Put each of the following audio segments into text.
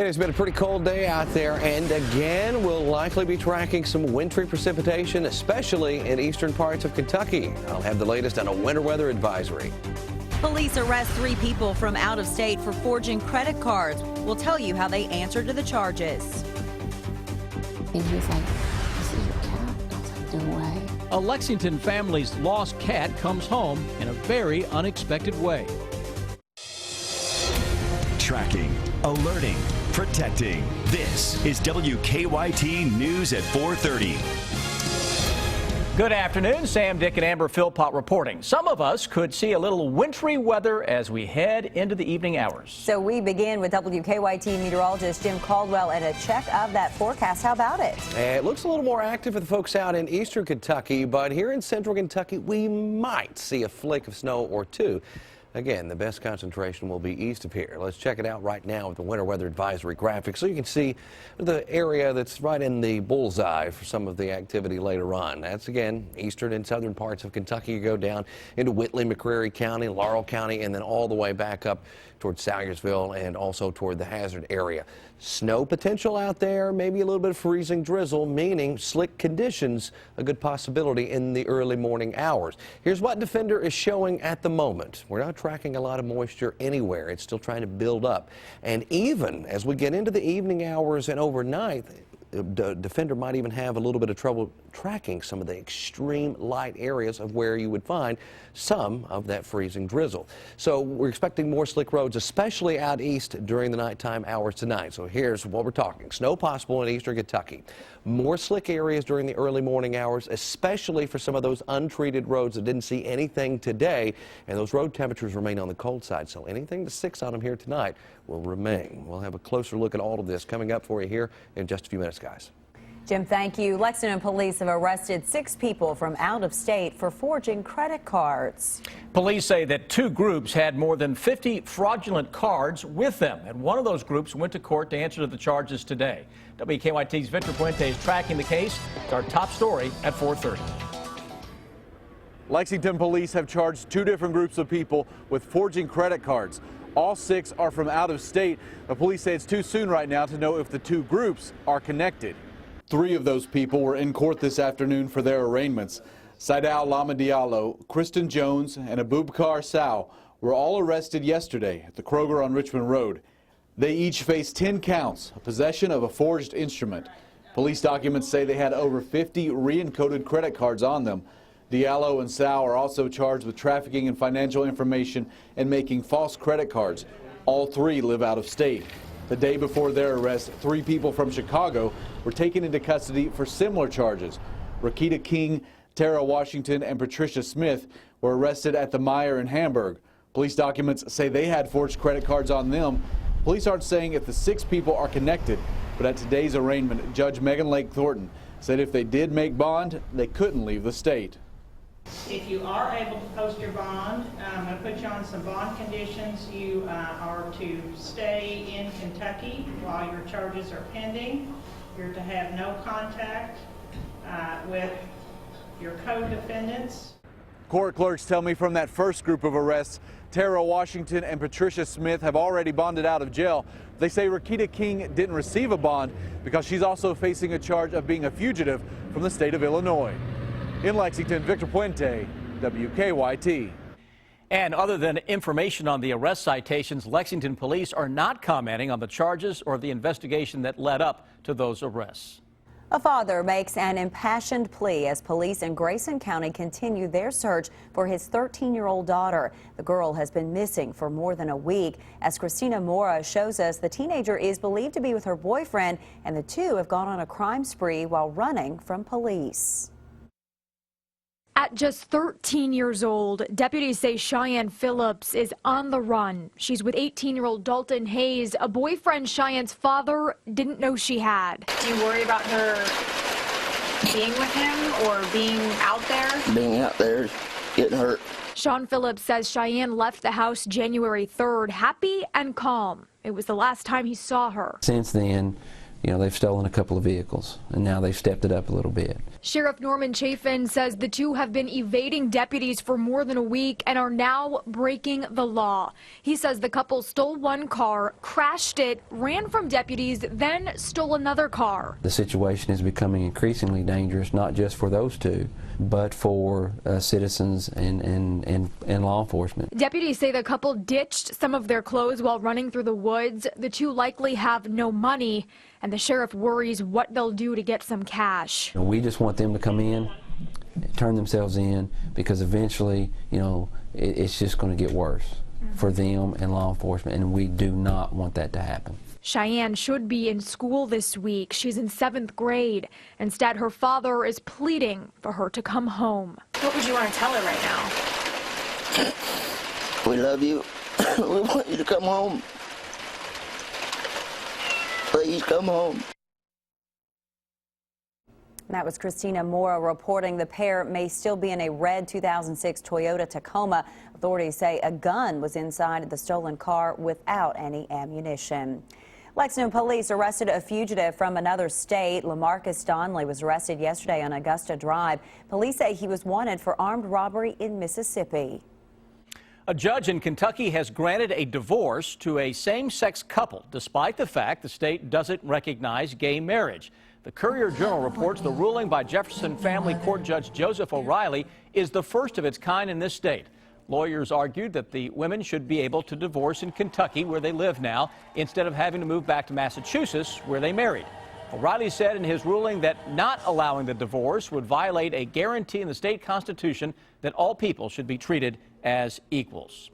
It's been a pretty cold day out there, and again, we'll likely be tracking some wintry precipitation, especially in eastern parts of Kentucky. I'll have the latest on a winter weather advisory. Police arrest 3 people from out of state for forging credit cards. We'll tell you how they answered to the charges. And he was like, "This is your cat?" I was like, "No way." A Lexington family's lost cat comes home in a very unexpected way. Tracking, alerting, protecting. This is WKYT News at 4:30. Good afternoon. Sam, Dick, and Amber Philpott reporting. Some of us could see a little wintry weather as we head into the evening hours. So we begin with WKYT meteorologist Jim Caldwell and a check of that forecast. How about it? It looks a little more active for the folks out in eastern Kentucky, but here in central Kentucky, we might see a flake of snow or two. Again, the best concentration will be east of here. Let's check it out right now with the winter weather advisory graphic so you can see the area that's right in the bullseye for some of the activity later on. That's, again, eastern and southern parts of Kentucky. You go down into Whitley, McCreary County, Laurel County, and then all the way back up toward Salyersville and also toward the Hazard area. Snow potential out there, maybe a little bit of freezing drizzle, meaning slick conditions, a good possibility in the early morning hours. Here's what Defender is showing at the moment. We're not tracking a lot of moisture anywhere. It's still trying to build up. And even as we get into the evening hours and overnight, Defender might even have a little bit of trouble tracking some of the extreme light areas of where you would find some of that freezing drizzle. So we're expecting more slick roads, especially out east during the nighttime hours tonight. So here's what we're talking. Snow possible in eastern Kentucky. More slick areas during the early morning hours, especially for some of those untreated roads that didn't see anything today. And those road temperatures remain on the cold side. So anything to 6 on them here tonight will remain. We'll have a closer look at all of this coming up for you here in just a few minutes, guys. Jim, thank you. Lexington police have arrested 6 people from out of state for forging credit cards. Police say that 2 groups had more than 50 fraudulent cards with them, and one of those groups went to court to answer to the charges today. WKYT's Victor Puente is tracking the case. It's our top story at 4:30. Lexington police have charged 2 different groups of people with forging credit cards. All 6 are from out of state. The police say it's too soon right now to know if the 2 groups are connected. 3 of those people were in court this afternoon for their arraignments. Saidal Lama Diallo, Kristen Jones, and Abubakar Sow were all arrested yesterday at the Kroger on Richmond Road. They each face 10 counts of possession of a forged instrument. Police documents say they had over 50 re-encoded credit cards on them. Diallo and Sow are also charged with trafficking in financial information and making false credit cards. All 3 live out of state. The day before their arrest, 3 people from Chicago were taken into custody for similar charges. Rakita King, Tara Washington, and Patricia Smith were arrested at the Meijer in Hamburg. Police documents say they had forged credit cards on them. Police aren't saying if the 6 people are connected, but at today's arraignment, Judge Megan Lake Thornton said if they did make bond, they couldn't leave the state. If you are able to post your bond, I'm going to put you on some bond conditions. You are to stay in Kentucky while your charges are pending. You're to have no contact with your co-defendants. Court clerks tell me from that first group of arrests, Tara Washington and Patricia Smith have already bonded out of jail. They say Rakita King didn't receive a bond because she's also facing a charge of being a fugitive from the state of Illinois. In Lexington, Victor Puente, WKYT. And other than information on the arrest citations, Lexington police are not commenting on the charges or the investigation that led up to those arrests. A father makes an impassioned plea as police in Grayson County continue their search for his 13-year-old daughter. The girl has been missing for more than a week. As Christina Mora shows us, the teenager is believed to be with her boyfriend, and the 2 have gone on a crime spree while running from police. At just 13 years old, deputies say Cheyenne Phillips is on the run. She's with 18-year-old Dalton Hayes, a boyfriend Cheyenne's father didn't know she had. Do you worry about her being with him or being out there? Being out there, getting hurt. Sean Phillips says Cheyenne left the house January 3rd, happy and calm. It was the last time he saw her. Since then, you know, they've stolen a couple of vehicles, and now they've stepped it up a little bit. Sheriff Norman Chafin says the two have been evading deputies for more than a week and are now breaking the law. He says the couple stole one car, crashed it, ran from deputies, then stole another car. The situation is becoming increasingly dangerous, not just for those two, but for citizens and law enforcement. Deputies say the couple ditched some of their clothes while running through the woods. The two likely have no money, and the sheriff worries what they'll do to get some cash. We just want them to come in, turn themselves in, because eventually, you know, it's just going to get worse for them and law enforcement, and we do not want that to happen. Cheyenne should be in school this week. She's in 7th grade. Instead, her father is pleading for her to come home. What would you want to tell her right now? We love you. We want you to come home. Please come home. That was Christina Mora reporting the pair may still be in a red 2006 Toyota Tacoma. Authorities say a gun was inside the stolen car without any ammunition. Lexington police arrested a fugitive from another state. LaMarcus Donley was arrested yesterday on Augusta Drive. Police say he was wanted for armed robbery in Mississippi. A judge in Kentucky has granted a divorce to a same-sex couple, despite the fact the state doesn't recognize gay marriage. The Courier-Journal reports the ruling by Jefferson Family Court Judge Joseph O'Reilly is the first of its kind in this state. Lawyers argued that the women should be able to divorce in Kentucky, where they live now, instead of having to move back to Massachusetts, where they married. O'Reilly said in his ruling that not allowing the divorce would violate a guarantee in the state constitution that all people should be treated as equals.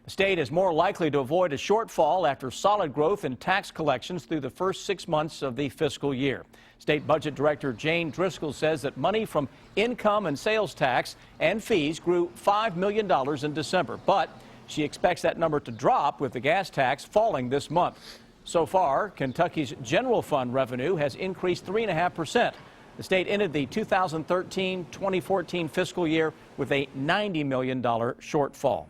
The state is more likely to avoid a shortfall after solid growth in tax collections through the first 6 months of the fiscal year. State Budget Director Jane Driscoll says that money from income and sales tax and fees grew $5 million in December, but she expects that number to drop with the gas tax falling this month. So far, Kentucky's general fund revenue has increased 3.5%. The state ended the 2013-2014 fiscal year with a $90 million shortfall.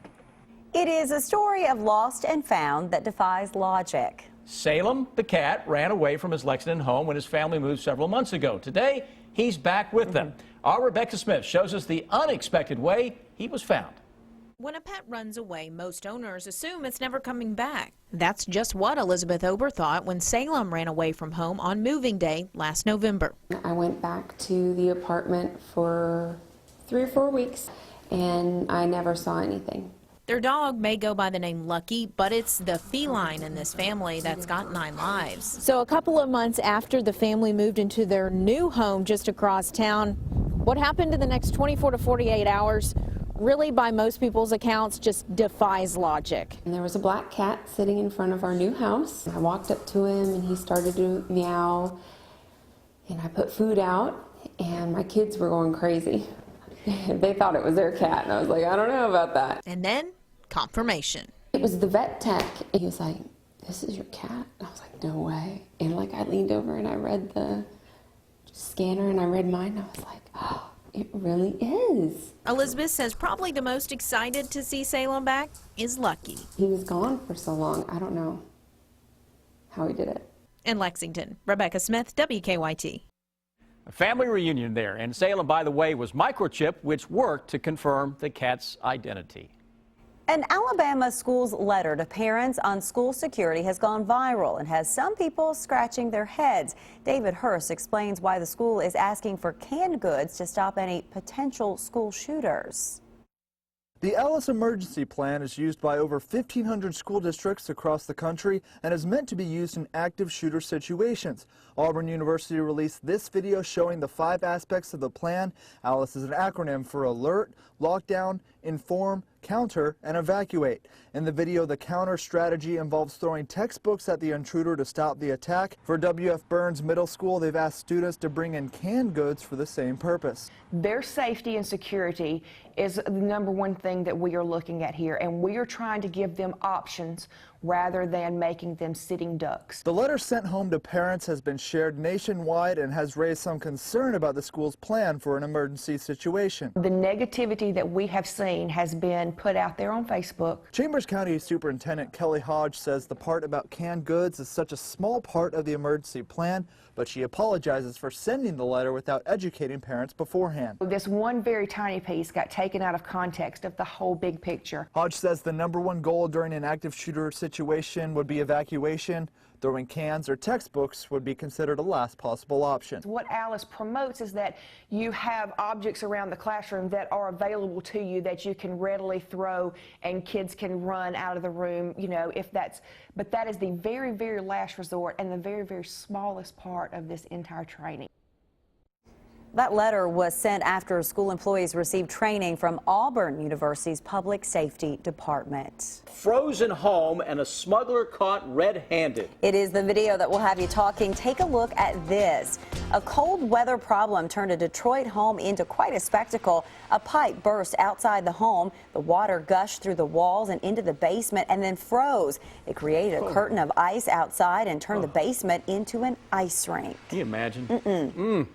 It is a story of lost and found that defies logic. Salem, the cat, ran away from his Lexington home when his family moved several months ago. Today, he's back with them. Our Rebecca Smith shows us the unexpected way he was found. When a pet runs away, most owners assume it's never coming back. That's just what Elizabeth Ober thought when Salem ran away from home on moving day last November. I went back to the apartment for 3 or 4 weeks, and I never saw anything. Their dog may go by the name Lucky, but it's the feline in this family that's got 9 lives. So a couple of months after the family moved into their new home just across town, what happened in the next 24 to 48 hours really, by most people's accounts, just defies logic. And there was a black cat sitting in front of our new house. I walked up to him and he started to meow, and I put food out, and my kids were going crazy. They thought it was their cat, and I was like, I don't know about that. And then confirmation. It was the vet tech. He was like, this is your cat? And I was like, no way. And like I leaned over and I read the scanner and I read mine, and I was like, oh, it really is. Elizabeth says probably the most excited to see Salem back is Lucky. He was gone for so long. I don't know how he did it. In Lexington, Rebecca Smith, WKYT. A family reunion there. And Salem, by the way, was microchipped, which worked to confirm the cat's identity. An Alabama school's letter to parents on school security has gone viral and has some people scratching their heads. David Hurst explains why the school is asking for canned goods to stop any potential school shooters. The Alice Emergency Plan is used by over 1,500 school districts across the country and is meant to be used in active shooter situations. Auburn University released this video showing the 5 aspects of the plan. Alice is an acronym for alert, lockdown, inform, counter, and evacuate. In the video, the counter strategy involves throwing textbooks at the intruder to stop the attack. For W.F. Burns Middle School, they've asked students to bring in canned goods for the same purpose. Their safety and security is the #1 thing that we are looking at here, and we are trying to give them options rather than making them sitting ducks. The letter sent home to parents has been shared nationwide and has raised some concern about the school's plan for an emergency situation. The negativity that we have seen has been put out there on Facebook. Chambers County Superintendent Kelly Hodge says the part about canned goods is such a small part of the emergency plan, but she apologizes for sending the letter without educating parents beforehand. This one very tiny piece got taken out of context of the whole big picture. Hodge says the #1 goal during an active shooter situation would be evacuation. Throwing cans or textbooks would be considered a last possible option. What Alice promotes is that you have objects around the classroom that are available to you that you can readily throw and kids can run out of the room, you know, if that's, but that is the very, very last resort and the very, very smallest part of this entire training. That letter was sent after school employees received training from Auburn University's Public Safety Department. Frozen home and a smuggler caught red-handed. It is the video that will have you talking. Take a look at this. A cold weather problem turned a Detroit home into quite a spectacle. A pipe burst outside the home. The water gushed through the walls and into the basement and then froze. It created a curtain of ice outside and turned the basement into an ice rink. Can you imagine?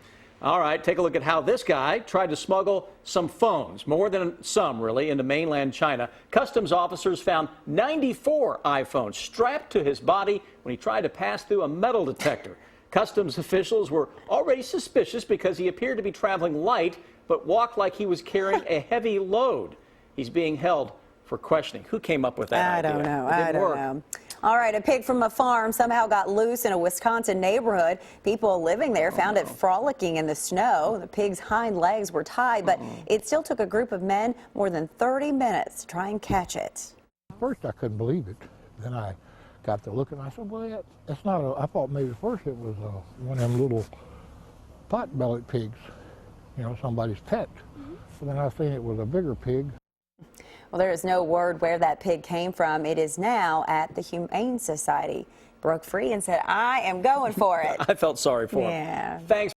All right, take a look at how this guy tried to smuggle some phones, more than some really, into mainland China. Customs officers found 94 iPhones strapped to his body when he tried to pass through a metal detector. Customs officials were already suspicious because he appeared to be traveling light but walked like he was carrying a heavy load. He's being held for questioning. Who came up with that idea? I don't know. I don't know. All right, a pig from a farm somehow got loose in a Wisconsin neighborhood. People living there found it frolicking in the snow. The pig's hind legs were tied, but it still took a group of men more than 30 minutes to try and catch it. First, I couldn't believe it. Then I got to look and I said, well, that's not a, I thought maybe at first it was one of them little pot-bellied pigs, you know, somebody's pet. But then I seen it was a bigger pig. Well, there is no word where that pig came from. It is now at the Humane Society. Broke free and said, I am going for it. I felt sorry for him. Yeah. Thanks.